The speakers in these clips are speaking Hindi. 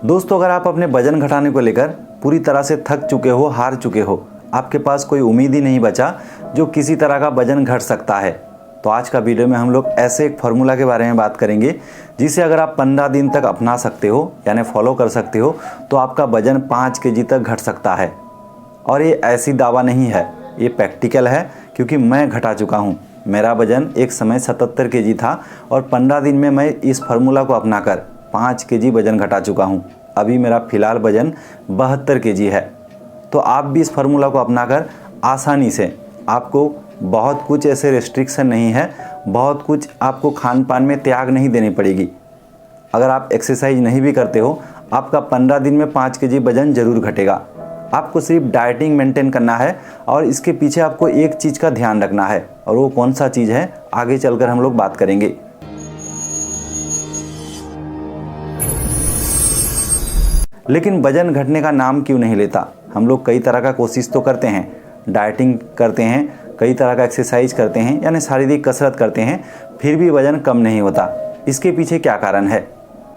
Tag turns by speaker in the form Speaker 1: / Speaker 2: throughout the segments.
Speaker 1: दोस्तों, अगर आप अपने वजन घटाने को लेकर पूरी तरह से थक चुके हो, हार चुके हो, आपके पास कोई उम्मीद ही नहीं बचा जो किसी तरह का वजन घट सकता है, तो आज का वीडियो में हम लोग ऐसे एक फार्मूला के बारे में बात करेंगे जिसे अगर आप 15 दिन तक अपना सकते हो यानी फॉलो कर सकते हो तो आपका वजन 5 केजी तक घट सकता है। और ये ऐसी दावा नहीं है, ये प्रैक्टिकल है क्योंकि मैं घटा चुका हूँ। मेरा वजन एक समय 77 केजी था और 15 दिन में मैं इस फार्मूला को अपनाकर 5 केजी वजन घटा चुका हूँ। अभी मेरा फ़िलहाल वजन 72 केजी है। तो आप भी इस फार्मूला को अपनाकर आसानी से, आपको बहुत कुछ ऐसे रेस्ट्रिक्शन नहीं है, बहुत कुछ आपको खान पान में त्याग नहीं देनी पड़ेगी। अगर आप एक्सरसाइज नहीं भी करते हो, आपका 15 दिन में 5 केजी वजन ज़रूर घटेगा। आपको सिर्फ डाइटिंग मेंटेन करना है और इसके पीछे आपको एक चीज़ का ध्यान रखना है, और वो कौन सा चीज़ है आगे चलकर हम लोग बात करेंगे। लेकिन वजन घटने का नाम क्यों नहीं लेता? हम लोग कई तरह का कोशिश तो करते हैं, डाइटिंग करते हैं, कई तरह का एक्सरसाइज करते हैं यानी शारीरिक कसरत करते हैं, फिर भी वजन कम नहीं होता। इसके पीछे क्या कारण है?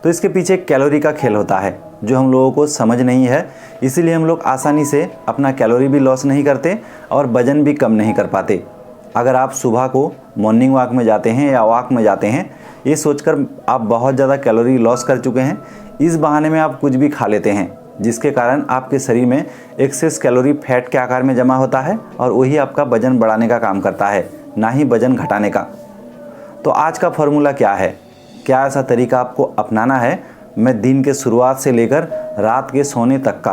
Speaker 1: तो इसके पीछे कैलोरी का खेल होता है जो हम लोगों को समझ नहीं है। इसीलिए हम लोग आसानी से अपना कैलोरी भी लॉस नहीं करते और वजन भी कम नहीं कर पाते। अगर आप सुबह को मॉर्निंग वॉक में जाते हैं या वॉक में जाते हैं ये सोचकर आप बहुत ज़्यादा कैलोरी लॉस कर चुके हैं, इस बहाने में आप कुछ भी खा लेते हैं जिसके कारण आपके शरीर में एक्सेस कैलोरी फैट के आकार में जमा होता है और वही आपका वजन बढ़ाने का काम करता है, ना ही वजन घटाने का। तो आज का फॉर्मूला क्या है? क्या ऐसा तरीका आपको अपनाना है? मैं दिन के शुरुआत से लेकर रात के सोने तक का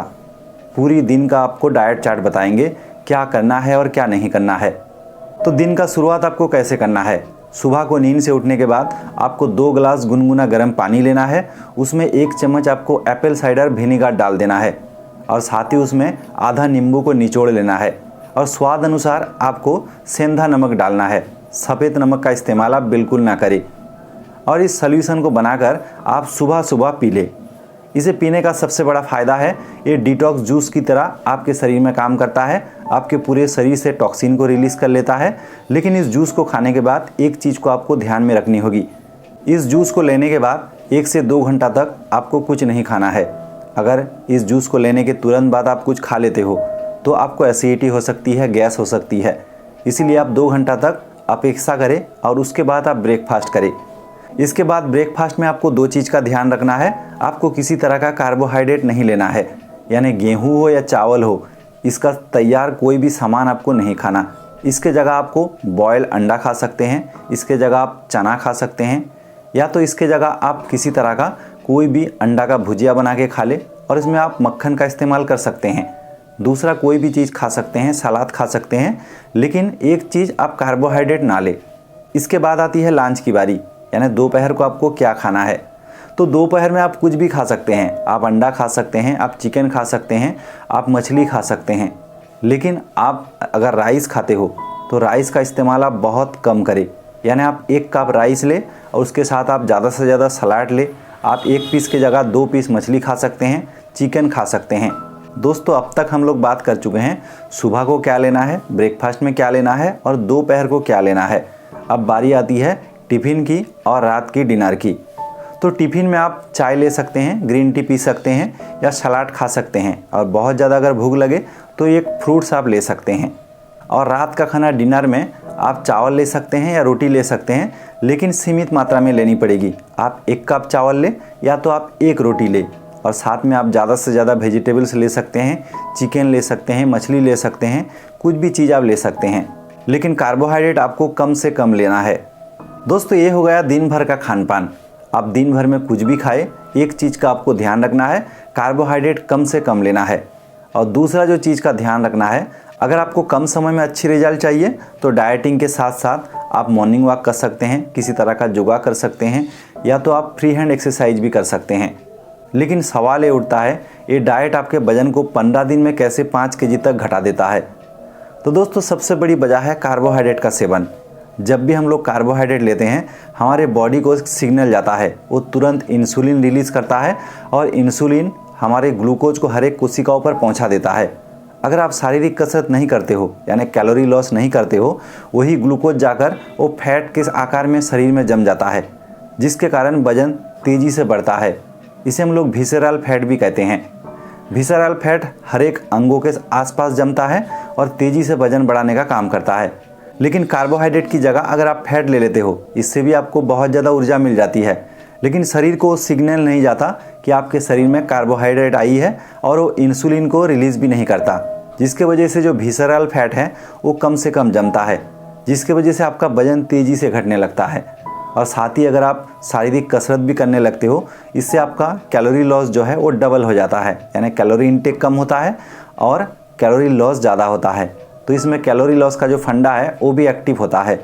Speaker 1: पूरी दिन का आपको डाइट चार्ट बताएंगे, क्या करना है और क्या नहीं करना है। तो दिन का शुरुआत आपको कैसे करना है? सुबह को नींद से उठने के बाद आपको 2 गिलास गुनगुना गर्म पानी लेना है, उसमें 1 चम्मच आपको एप्पल साइडर विनेगर डाल देना है और साथ ही उसमें आधा नींबू को निचोड़ लेना है और स्वाद अनुसार आपको सेंधा नमक डालना है। सफ़ेद नमक का इस्तेमाल आप बिल्कुल ना करें। और इस सॉल्यूशन को बनाकर आप सुबह सुबह पी लें। इसे पीने का सबसे बड़ा फ़ायदा है, ये डिटॉक्स जूस की तरह आपके शरीर में काम करता है, आपके पूरे शरीर से टॉक्सिन को रिलीज़ कर लेता है। लेकिन इस जूस को खाने के बाद एक चीज़ को आपको ध्यान में रखनी होगी, इस जूस को लेने के बाद 1 से 2 घंटा तक आपको कुछ नहीं खाना है। अगर इस जूस को लेने के तुरंत बाद आप कुछ खा लेते हो तो आपको एसिडिटी हो सकती है, गैस हो सकती है। इसीलिए आप 2 घंटा तक अपेक्षा करें और उसके बाद आप ब्रेकफास्ट करें। इसके बाद ब्रेकफास्ट में आपको 2 चीज़ का ध्यान रखना है। आपको किसी तरह का कार्बोहाइड्रेट नहीं लेना है, यानी गेहूं हो या चावल हो, इसका तैयार कोई भी सामान आपको नहीं खाना। इसके जगह आपको बॉयल अंडा खा सकते हैं, इसके जगह आप चना खा सकते हैं, या तो इसके जगह आप किसी तरह का कोई भी अंडा का भुजिया बना के खा ले और इसमें आप मक्खन का इस्तेमाल कर सकते हैं। दूसरा कोई भी चीज़ खा सकते हैं, सलाद खा सकते हैं, लेकिन एक चीज़ आप कार्बोहाइड्रेट ना ले। इसके बाद आती है लंच की बारी, यानी दोपहर को आपको क्या खाना है। तो दोपहर में आप कुछ भी खा सकते हैं, आप अंडा खा सकते हैं, आप चिकन खा सकते हैं, आप मछली खा सकते हैं। लेकिन आप अगर राइस खाते हो तो राइस का इस्तेमाल आप बहुत कम करें, यानी आप 1 कप राइस ले और उसके साथ आप ज़्यादा से ज़्यादा सलाद ले। आप 1 पीस की जगह 2 पीस मछली खा सकते हैं, चिकन खा सकते हैं। दोस्तों, अब तक हम लोग बात कर चुके हैं सुबह को क्या लेना है, ब्रेकफास्ट में क्या लेना है और दोपहर को क्या लेना है। अब बारी आती है टिफ़िन की और रात की डिनर की। तो टिफ़िन में आप चाय ले सकते हैं, ग्रीन टी पी सकते हैं या सलाद खा सकते हैं, और बहुत ज़्यादा अगर भूख लगे तो एक फ्रूट्स आप ले सकते हैं। और रात का खाना डिनर में आप चावल ले सकते हैं या रोटी ले सकते हैं, लेकिन सीमित मात्रा में लेनी पड़ेगी। आप 1 कप चावल ले या तो आप 1 रोटी ले, और साथ में आप ज़्यादा से ज़्यादा वेजिटेबल्स ले सकते हैं, चिकन ले सकते हैं, मछली ले सकते हैं, कुछ भी चीज़ आप ले सकते हैं, लेकिन कार्बोहाइड्रेट आपको कम से कम लेना है। दोस्तों, ये हो गया दिन भर का खान पान। आप दिन भर में कुछ भी खाए, एक चीज़ का आपको ध्यान रखना है, कार्बोहाइड्रेट कम से कम लेना है। और दूसरा जो चीज़ का ध्यान रखना है, अगर आपको कम समय में अच्छी रिजल्ट चाहिए तो डाइटिंग के साथ साथ आप मॉर्निंग वॉक कर सकते हैं, किसी तरह का योगा कर सकते हैं, या तो आप फ्री हैंड एक्सरसाइज भी कर सकते हैं। लेकिन सवाल ये उठता है, ये डाइट आपके वजन को 15 दिन में कैसे 5 केजी तक घटा देता है? तो दोस्तों, सबसे बड़ी वजह है कार्बोहाइड्रेट का सेवन। जब भी हम लोग कार्बोहाइड्रेट लेते हैं, हमारे बॉडी को एक सिग्नल जाता है, वो तुरंत इंसुलिन रिलीज़ करता है और इंसुलिन हमारे ग्लूकोज को हर एक कोशिकाओं पर पहुंचा देता है। अगर आप शारीरिक कसरत नहीं करते हो यानी कैलोरी लॉस नहीं करते हो, वही ग्लूकोज जाकर वो फैट के आकार में शरीर में जम जाता है, जिसके कारण वजन तेज़ी से बढ़ता है। इसे हम लोग विसेरल फैट भी कहते हैं। विसेरल फैट हर एक अंगों के आसपास जमता है और तेज़ी से वजन बढ़ाने का काम करता है। लेकिन कार्बोहाइड्रेट की जगह अगर आप फैट ले लेते हो, इससे भी आपको बहुत ज़्यादा ऊर्जा मिल जाती है, लेकिन शरीर को सिग्नल नहीं जाता कि आपके शरीर में कार्बोहाइड्रेट आई है और वो इंसुलिन को रिलीज़ भी नहीं करता, जिसके वजह से जो विसेरल फैट है वो कम से कम जमता है, जिसके वजह से आपका वजन तेज़ी से घटने लगता है। और साथ ही अगर आप शारीरिक कसरत भी करने लगते हो, इससे आपका कैलोरी लॉस जो है वो डबल हो जाता है, यानी कैलोरी इंटेक कम होता है और कैलोरी लॉस ज़्यादा होता है। तो इसमें कैलोरी लॉस का जो फंडा है वो भी एक्टिव होता है,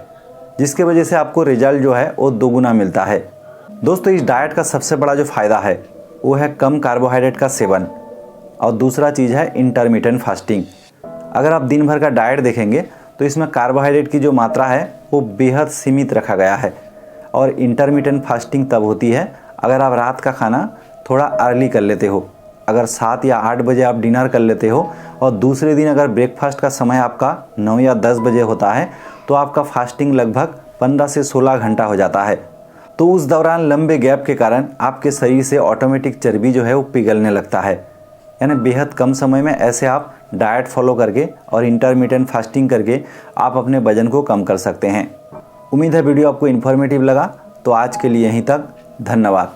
Speaker 1: जिसके वजह से आपको रिजल्ट जो है वो दोगुना मिलता है। दोस्तों, इस डाइट का सबसे बड़ा जो फ़ायदा है वो है कम कार्बोहाइड्रेट का सेवन, और दूसरा चीज़ है इंटरमिटेंट फास्टिंग। अगर आप दिन भर का डाइट देखेंगे तो इसमें कार्बोहाइड्रेट की जो मात्रा है वो बेहद सीमित रखा गया है। और इंटरमिटेंट फास्टिंग तब होती है अगर आप रात का खाना थोड़ा अर्ली कर लेते हो। अगर 7 या 8 बजे आप डिनर कर लेते हो और दूसरे दिन अगर ब्रेकफास्ट का समय आपका 9 या 10 बजे होता है, तो आपका फास्टिंग लगभग 15 से 16 घंटा हो जाता है। तो उस दौरान लंबे गैप के कारण आपके शरीर से ऑटोमेटिक चर्बी जो है वो पिघलने लगता है। यानी बेहद कम समय में ऐसे आप डाइट फॉलो करके और इंटरमिटेंट फास्टिंग करके आप अपने वजन को कम कर सकते हैं। उम्मीद है वीडियो आपको इन्फॉर्मेटिव लगा। तो आज के लिए यहीं तक, धन्यवाद।